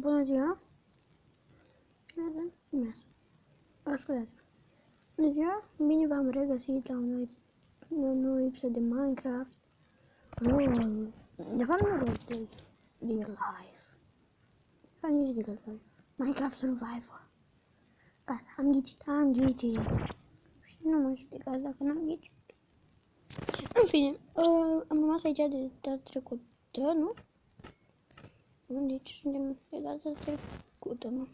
Bună ziua! Ascultați. Bună ziua! Bine v-am regăsit la un nou episod de Minecraft. De fapt nu roleplay, real life. Ca nici real life. Minecraft Survivor. Gata, am ghicit. Și nu mă judecați dacă n-am ghicit. În fine, am rămas aici de data trecută, nu? Deci suntem de data trecută, nu?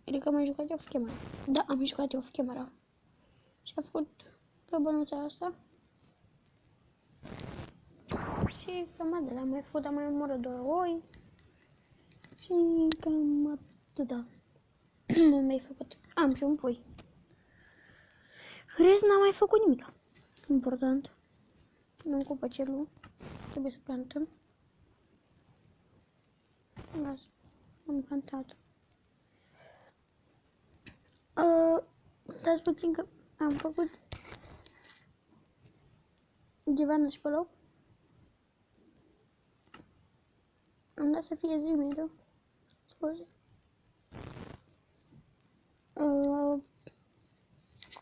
Cred că am mai jucat off camera. Da, am jucat off camera. Și a făcut pe bănuța asta. Și cam atât. Am mai făcut, am mai omorât 2 oi. Și cam atât. Am mai făcut. Am și un pui. Rest n-am mai făcut nimic. Important. Nu ocupă celul. Trebuie să plantăm. Las. Am plantat. Dați puțin că am făcut divanul și pe loc. Am dat să fie zi mediu. Scuze.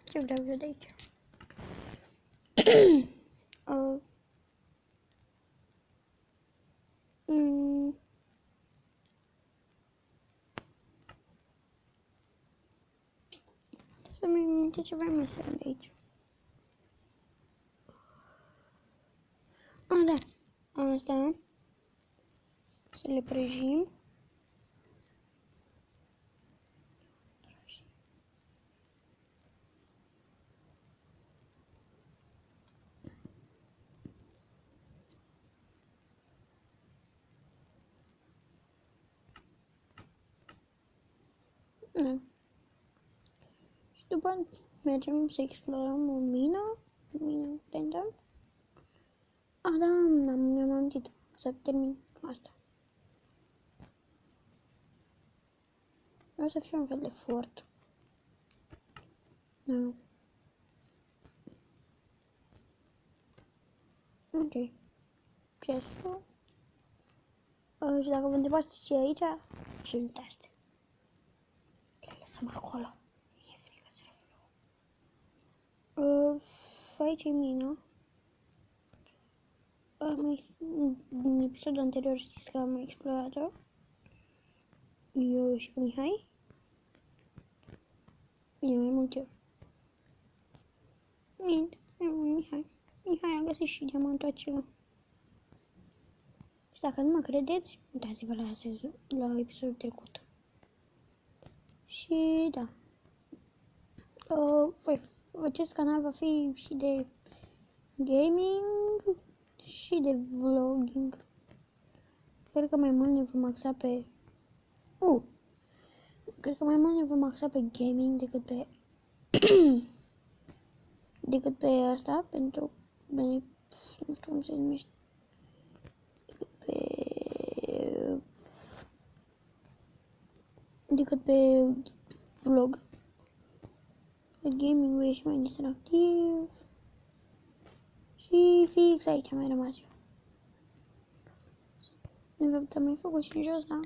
Ce vreau eu de aici? Să-mi minte ceva mesele de aici. Da. Asta. Să le prăjim. Da. Și după mergem să explorăm o mină. Prindem. Da, mi-am amintit să termin asta. O să fie un fel de fort. Da. Ok. Chestul. Și dacă vă întrebați ce e aici, ce uitați. Le lăsăm acolo. E frică să le vreau. Aici e mina. În episodul anterior știți că am explorat-o. Eu și cu Mihai. Bine, mai mult eu. Mihai a găsit și diamantul acela. Și dacă nu mă credeți, uitați-vă la episodul trecut. Și da. Acest canal va fi și de gaming și de vlogging. Cred că mai mult ne vom axa pe gaming decât pe decât pe asta, pentru nu știu cum se numește. Decât pe vlog. Gaming-ul e și mai distractiv. Și fix aici am mai rămas eu. De fapt am mai făcut și în jos, da?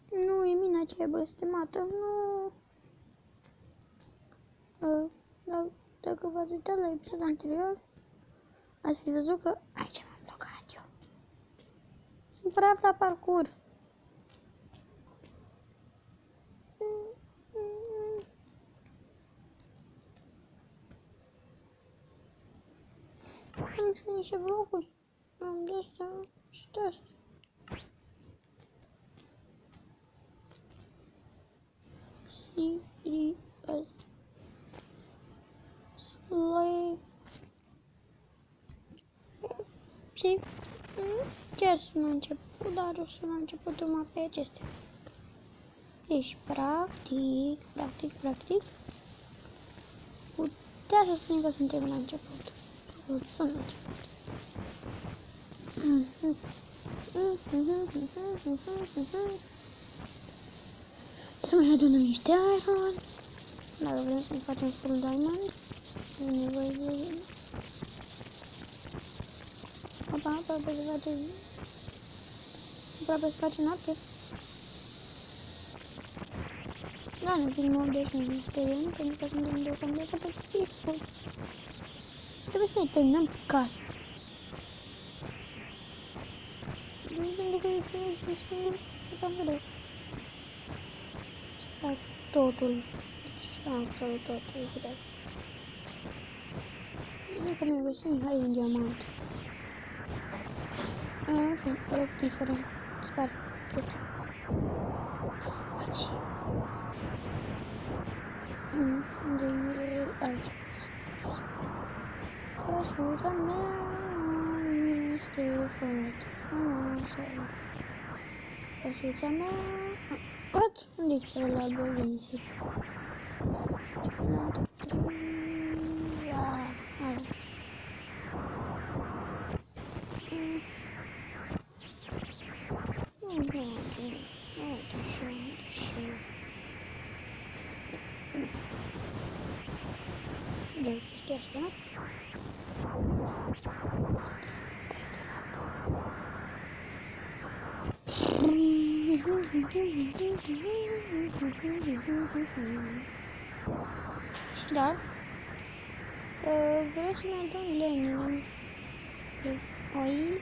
Nu, e mina aceea blestemată, nu. Dacă v-ați uitat la episodul anterior, ați fi văzut că aici m-am blocat eu. Sunt praf la parcurs. Am și niște blocuri. Am de asta și de asta. Și chiar sunt la început, dar o să la începutul mapei acestea. Deci, practic, putea să spun că suntem la început. Sunt la început. Să mai adunăm niște iron. Dacă vrem să ne facem full diamond, e nevoie de... Apa, să face Aproape se face noapte. Da, ne vin mult de și ne speriem, pentru că suntem deocamdată pe peaceful. Trebuie să ne terminăm casa. Pentru că e singur, e cam greu. Și fac totul. Și absolut totul e greu. Nu că mi-a găsit, hai un diamant. Ok, dispare chestia. Aici. Unde e aici? Căsuța mea este foarte frumoasă. Căsuța mea... What? Unde e celălalt bău de nisip? Celălalt... Hai. Dă chestia asta. Și da, vreau să-mi adun lemne. Oi.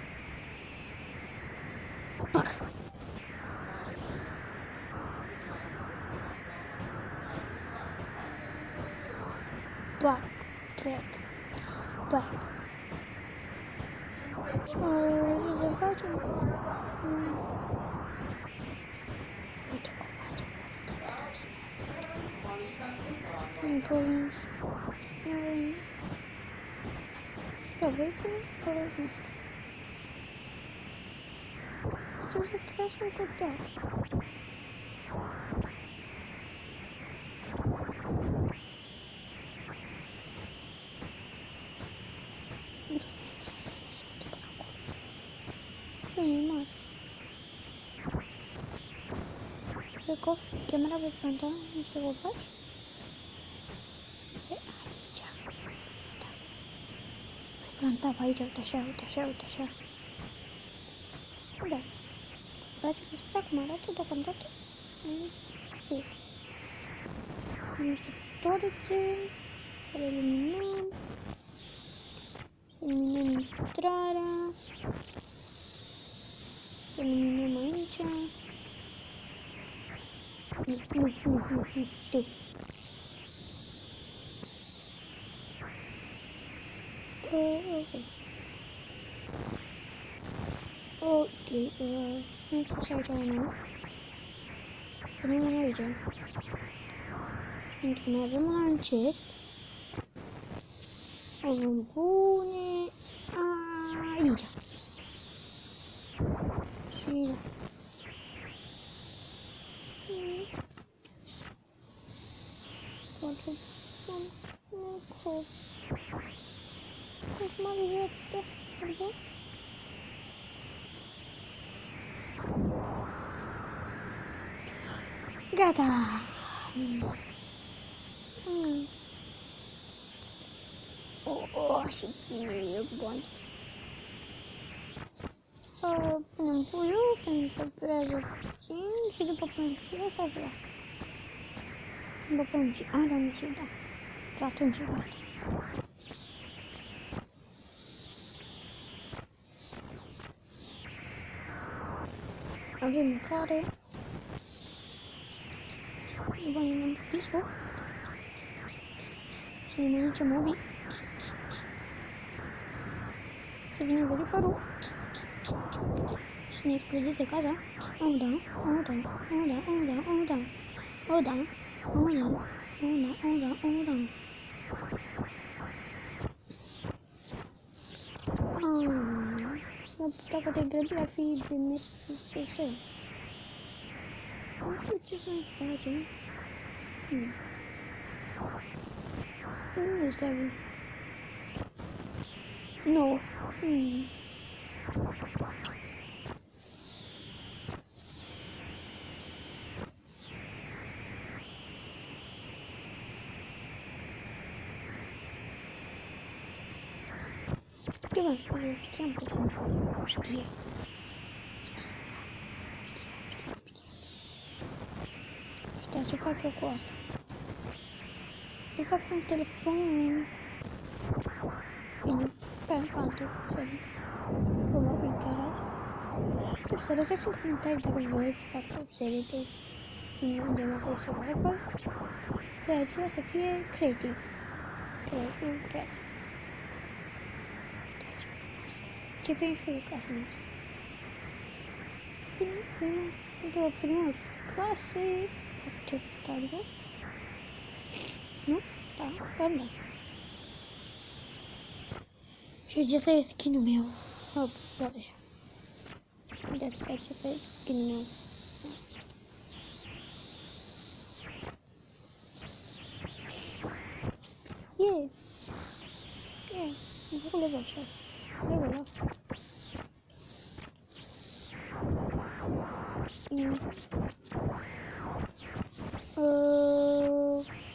Back. Ce să facem? Uite copaci acolo. Nu pornim. Da, voi că pornesc. Ce să trăiesc un copac? Animal. Cred că camera pe planta niște copaci. E aici. Da. Voi planta pe aici, uite așa. Da. Place că spune cum arată deocamdată. Niște torțe. Să le luminăm. Să luminăm intrarea. Să luminăm aici. Nu, știu. Ok, am sus aici unul. Punem unul aici. Pentru că mai avem un chest. O vom pune aici. Și da. Poate pun un cop. Acum deja da. Gata. Ce bine e bun. Punem puiul pentru că durează puțin și după punem și ăsta se ia. După punem și aron și da. Că atunci e gata. Avem mâncare. Venim pe peaceful. Să ne mănânce mobii. Să vină goriparul. Și ne explodeze casa. Oh da. Dacă te grăbi ar fi de mers extrem. Nu știu ce să mai facem. Nu este avem. Nu. Eu v-am spus, eu știam că sunt știe. ce fac eu cu asta? Eu fac un telefon. Bine, pe altă serie. Probabil chiar azi. Nu știu, să lăsați în comentarii dacă vreți să fac o serie de genul ăsta de survival. Iar aceea să fie creativ. Creativ. Ce fei și eu casă noastră. Prima casă e acceptabilă. Nu? Da, chiar da. Și acesta e skin-ul meu. Hop, uite așa. Uitați, acesta e skin-ul meu. Am făcut level 6. Level 8.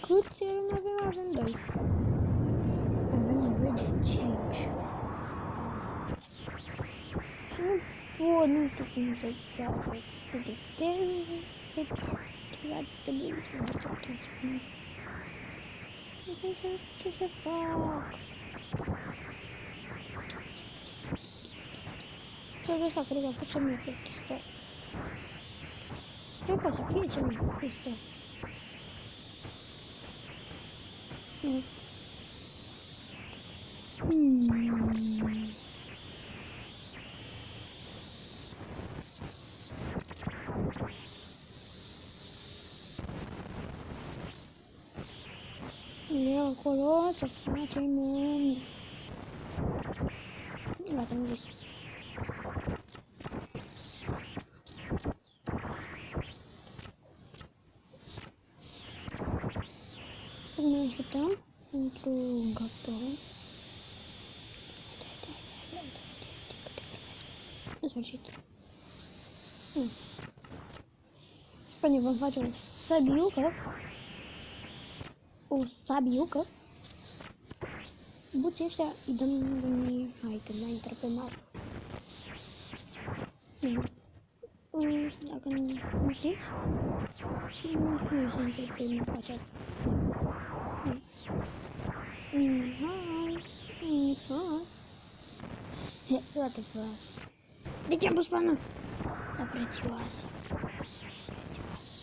Câți eram avem? Avem 2. Avem nevoie de 5. Și nu știu cum să editez. Ceva trebuie să mă acceptați. Nu știu ce să fac. Sau de fapt, cred că a fost cel mai plictisitor. Cred că o să fie cel mai plictisitor. Eu acolo să facem un... Gata, am zis. Ne așteptăm pentru un carton. În sfârșit. Până vom face o sabiucă. O sabiucă. Buții ăștia îi dăm lumii, hai când mai intră pe mapă. Dacă nu știți, și nu știu să intre pe mapa aceasta. Hai. What the fuck? De ce am pus pană? La prețioasă. Prețioasă.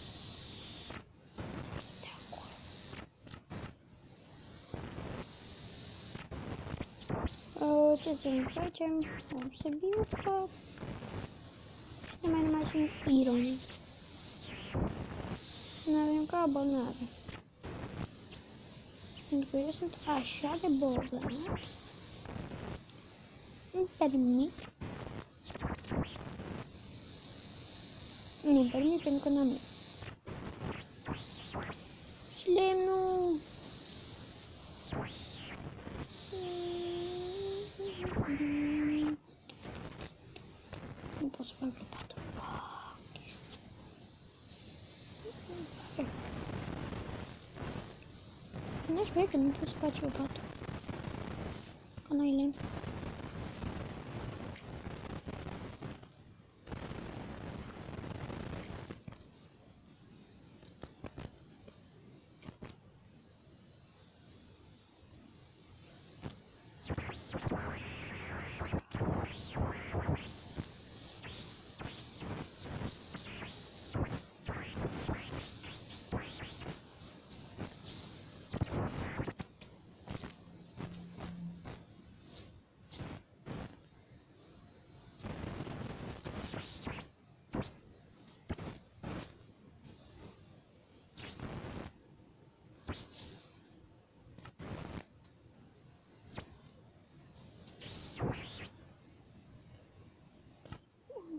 Stai acolo. Ce să ne facem? O să biucă. Și mai numai sunt irone. Nu avem ca bolnave. Pentru că eu sunt așa de bolnav. Îmi permit. Nu-mi permit pentru că n-am lemn. Și lemnul... Nu pot să fac lopată. N-aș vrea că nu pot să faci lopată. Că n-ai lemn.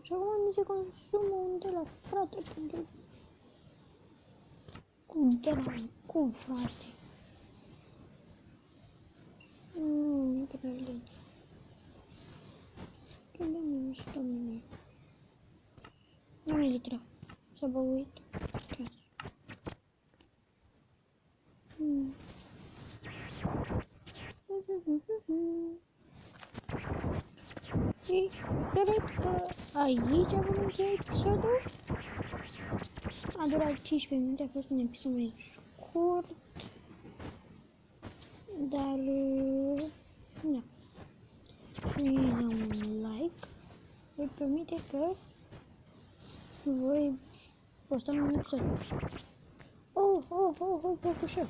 Și acum mi se consumă un de la frate pentru... De la cum, frate? Nu, pe care le... Ce de mine și domnule? Nu mi litra. S-a băuit. Și cred că aici vom încheia episodul. a durat 15 minute, a fost un episod mai scurt, dar da. Și am un like, voi promite că voi posta un episod. Ușor.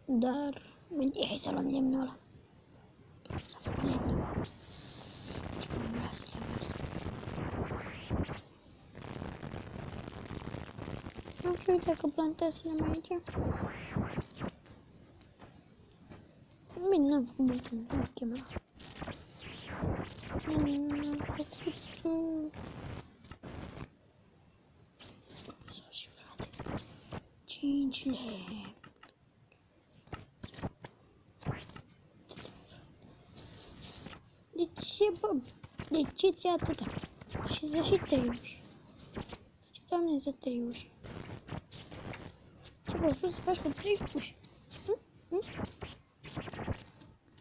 Dar, hai să luăm lemnul ăla. Nu știu dacă plantez lemn aici. Bine, n-am făcut mult timp, nu chem ăla. N-am făcut... Sau și frate. 5 lemn. De ce, bă? De ce ți-e atâta? Și să și 3 uși. Ce, doamne, să 3 uși? Ce v-au spus să faci cu 3 uși?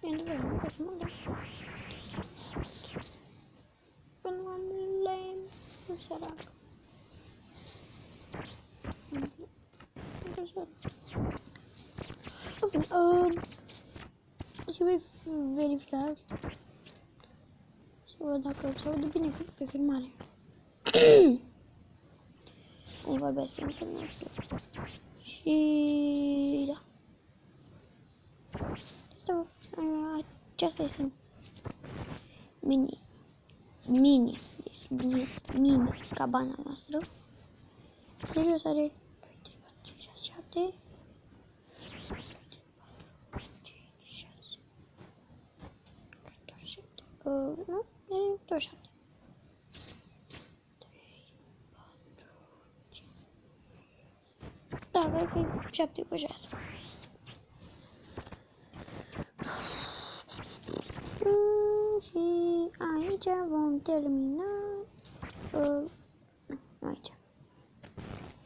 E adevărat, nu pot să mă dau. Că nu am lemn, nu sărac. Ok, și voi verifica să văd dacă se aude bine pe filmare. Îmi vorbesc pentru că nu știu. Și da. Aceasta este mini cabana noastră. Serios are 2, 3, 4, 5, 6, 7. 7. Nu? E 27. 3, 4, 5. Da, cred că e 7 cu 6. Și aici vom termina. Nu aici.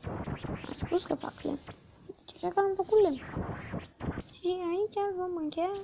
Am spus că fac lemn. Deci așa că am făcut lemn. Și aici vom încheia